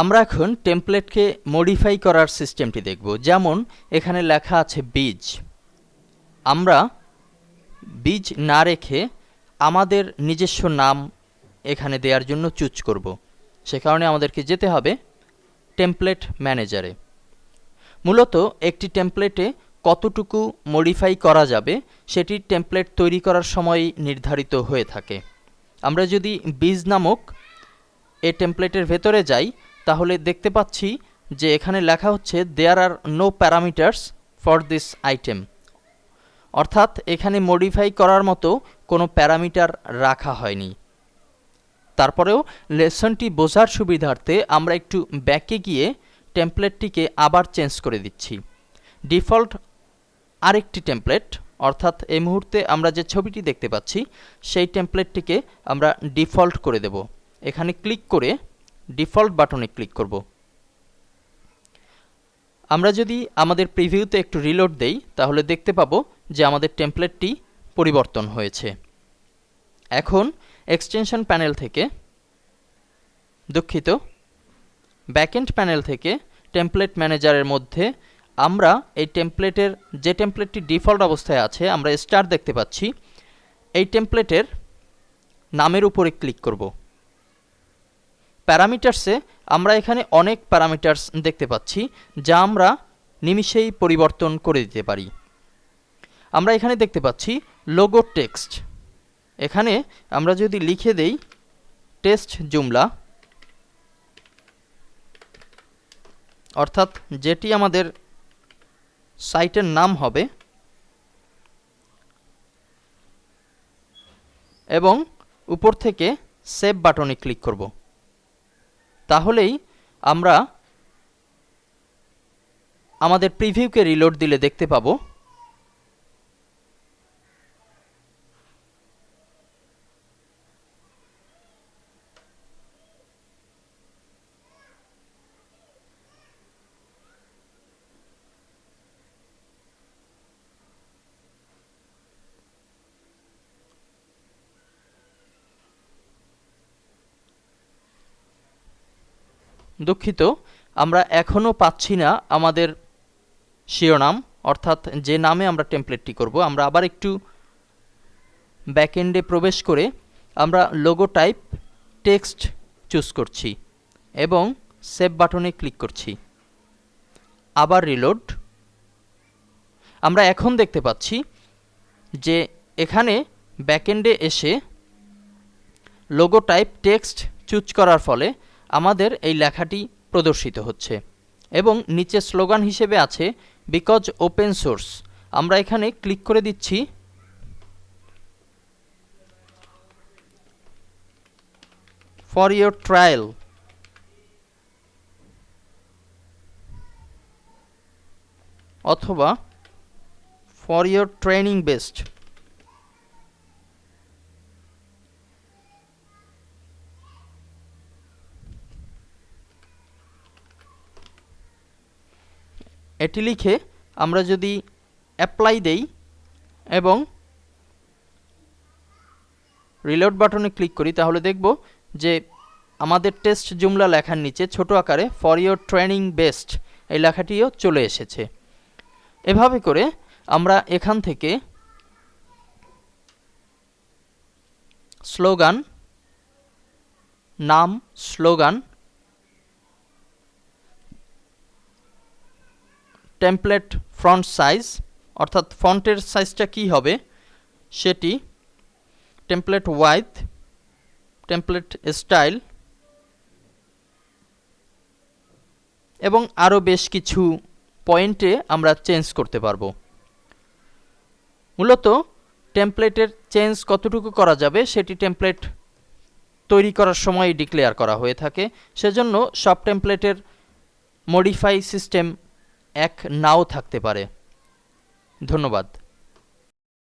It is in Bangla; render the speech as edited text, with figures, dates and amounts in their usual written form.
আমরা এখন টেমপ্লেটকে মডিফাই করার সিস্টেমটি দেখব। যেমন এখানে লেখা আছে বীজ, আমরা বীজ না রেখে আমাদের নিজস্ব নাম এখানে দেওয়ার জন্য চুজ করব। সে কারণে আমাদেরকে যেতে হবে টেমপ্লেট ম্যানেজারে। মূলত একটি টেমপ্লেটে কতটুকু মডিফাই করা যাবে সেটি টেমপ্লেট তৈরি করার সময় নির্ধারিত হয়ে থাকে। আমরা যদি বীজ নামক এই টেমপ্লেটের ভেতরে যাই তাহলে দেখতে পাচ্ছি যে এখানে লেখা হচ্ছে there are no parameters for this item, অর্থাৎ এখানে মডিফাই করার মতো কোনো প্যারামিটার রাখা হয়নি। তারপরেও লেসনটি বোঝার সুবিধার্থে আমরা একটু ব্যাকে গিয়ে টেমপ্লেটটিকে আবার চেঞ্জ করে দিচ্ছি। ডিফল্ট আরেকটি টেমপ্লেট, অর্থাৎ এই মুহূর্তে আমরা যে ছবিটি দেখতে পাচ্ছি সেই টেমপ্লেটটিকে আমরা ডিফল্ট করে দেব। এখানে ক্লিক করে ডিফল্ট বাটনে ক্লিক করব। আমরা যদি আমাদের প্রিভিউতে একটু রিলোড দেই তাহলে দেখতে পাবো যে আমাদের টেমপ্লেটটি পরিবর্তন হয়েছে। এখন এক্সটেনশন প্যানেল থেকে, দুঃখিত, ব্যাকএন্ড প্যানেল থেকে টেমপ্লেট ম্যানেজারের মধ্যে আমরা এই টেমপ্লেটের যে টেমপ্লেটটি ডিফল্ট অবস্থায় আছে, আমরা স্টার দেখতে পাচ্ছি, এই টেমপ্লেটের নামের উপরে ক্লিক করব। প্যারামিটারসে আমরা এখানে অনেক প্যারামিটারস দেখতে পাচ্ছি যা আমরা নিমিষেই পরিবর্তন করে দিতে পারি। আমরা এখানে দেখতে পাচ্ছি লোগো টেক্সট। এখানে আমরা যদি লিখে দেই টেস্ট জুমলা, অর্থাৎ যেটি আমাদের সাইটের নাম হবে, এবং উপর থেকে সেভ বাটনে ক্লিক করব, তাহলেই আমরা আমাদের প্রিভিউকে রিলোড দিলে দেখতে পাবো দুঃখিত, আমরা এখনও পাচ্ছি না আমাদের শিরোনাম, অর্থাৎ যে নামে আমরা টেমপ্লেটটি করব। আমরা আবার একটু ব্যাকএন্ডে প্রবেশ করে আমরা লোগো টাইপ টেক্সট চুজ করছি এবং সেভ বাটনে ক্লিক করছি। আবার রিলোড। আমরা এখন দেখতে পাচ্ছি যে এখানে ব্যাকএন্ডে এসে লোগো টাইপ টেক্সট চুজ করার ফলে আমাদের এই লেখাটি প্রদর্শিত হচ্ছে এবং নিচে স্লোগান হিসেবে আছে বিকজ ওপেন সোর্স। আমরা এখানে ক্লিক করে দিচ্ছি ফর ইয়োর ট্রায়াল, অথবা ফর ইয়োর ট্রেনিং বেস্ট। এটি লিখে আমরা যদি অ্যাপ্লাই দেই এবং রিলোড বাটনে ক্লিক করি তাহলে দেখব যে আমাদের টেস্ট জুমলা লেখার নিচে ছোট আকারে ফর ইয়োর ট্রেনিং বেস্ট এই লেখাটিও চলে এসেছে। এভাবে করে আমরা এখান থেকে স্লোগান, নাম, স্লোগান, টেমপ্লেট ফন্ট সাইজ, অর্থাৎ ফন্টের সাইজটা কি হবে সেটি, টেমপ্লেট ওয়াইড, টেমপ্লেট স্টাইল এবং আরও বেশ কিছু পয়েন্টে আমরা চেঞ্জ করতে পারবো। মূলত টেমপ্লেটের চেঞ্জ কতটুকু করা যাবে সেটি টেমপ্লেট তৈরি করার সময় ডিক্লেয়ার করা হয়ে থাকে, সেজন্য সব টেমপ্লেটের মডিফাই সিস্টেম এক নাও থাকতে পারে। ধন্যবাদ।